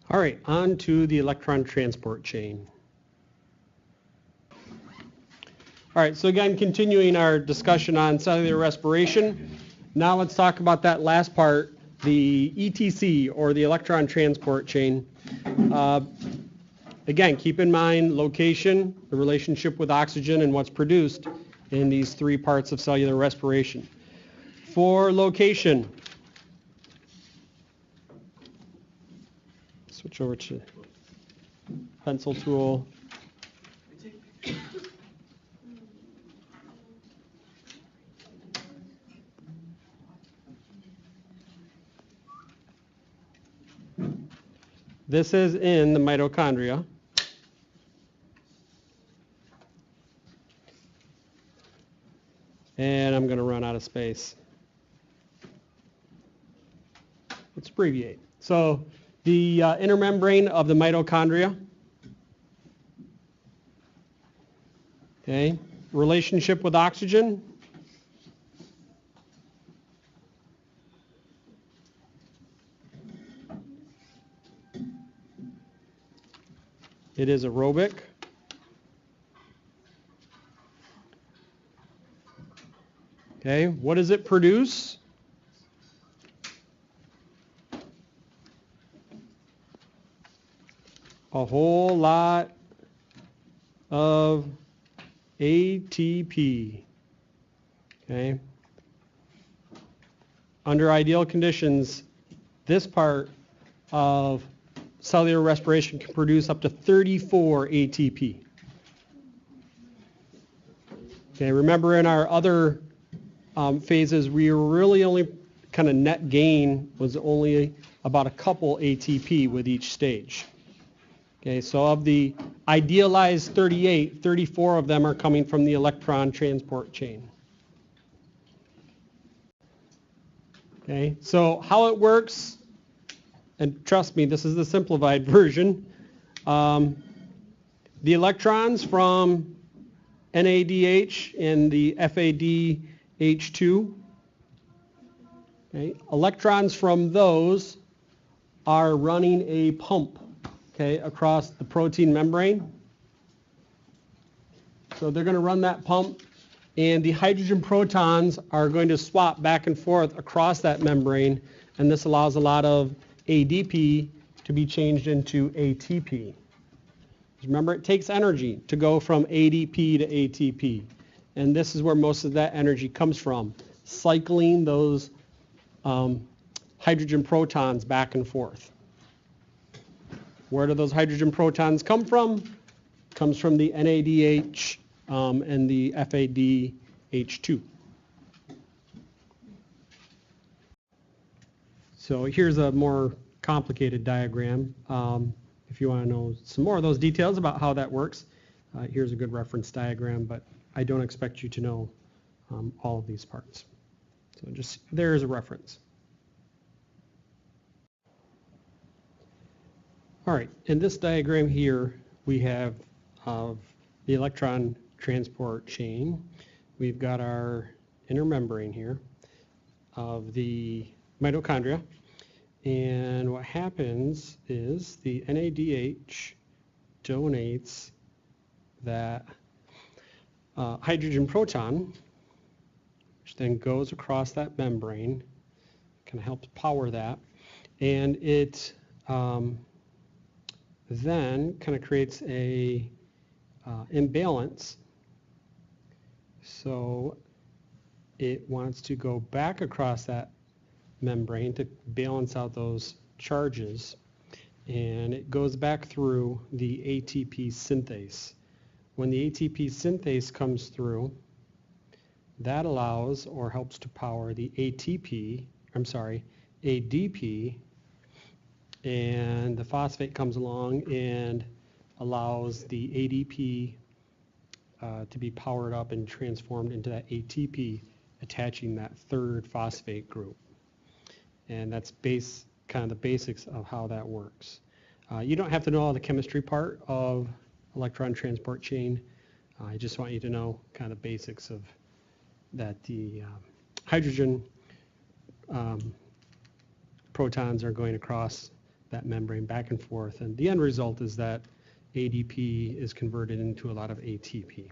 All right, on to the electron transport chain. All right, so again, continuing our discussion on cellular respiration. Now let's talk about that last part, the ETC, or the electron transport chain. Again, keep in mind location, the relationship with oxygen, and what's produced in these three parts of cellular respiration. For location, switch over to pencil tool. This is in the mitochondria. And I'm going to run out of space. Let's abbreviate. So the inner membrane of the mitochondria. Okay. Relationship with oxygen. It is aerobic. Okay, what does it produce? A whole lot of ATP. Okay. Under ideal conditions, this part of cellular respiration can produce up to 34 ATP. Okay, remember in our other phases, we were really only kind of net gain was only about a couple ATP with each stage. Okay, so of the idealized 38, 34 of them are coming from the electron transport chain. Okay, so how it works, and trust me, this is the simplified version. The electrons from NADH and the FADH2, okay, electrons from those are running a pump, okay, across the protein membrane. So they're going to run that pump, and the hydrogen protons are going to swap back and forth across that membrane, and this allows a lot of ADP to be changed into ATP. Remember, it takes energy to go from ADP to ATP, and this is where most of that energy comes from, cycling those hydrogen protons back and forth. Where do those hydrogen protons come from? Comes from the NADH and the FADH2. So here's a more complicated diagram. If you want to know some more of those details about how that works, here's a good reference diagram, but I don't expect you to know all of these parts. So just there is a reference. All right, in this diagram here, we have the electron transport chain. We've got our inner membrane here of the mitochondria. And what happens is the NADH donates that hydrogen proton, which then goes across that membrane, kind of helps power that, and it then kind of creates a imbalance. So it wants to go back across that membrane to balance out those charges, and it goes back through the ATP synthase. When the ATP synthase comes through, that allows or helps to power the ADP, and the phosphate comes along and allows the ADP to be powered up and transformed into that ATP, attaching that third phosphate group. And that's kind of the basics of how that works. You don't have to know all the chemistry part of electron transport chain. I just want you to know kind of the basics of that. The hydrogen protons are going across that membrane back and forth. And the end result is that ADP is converted into a lot of ATP.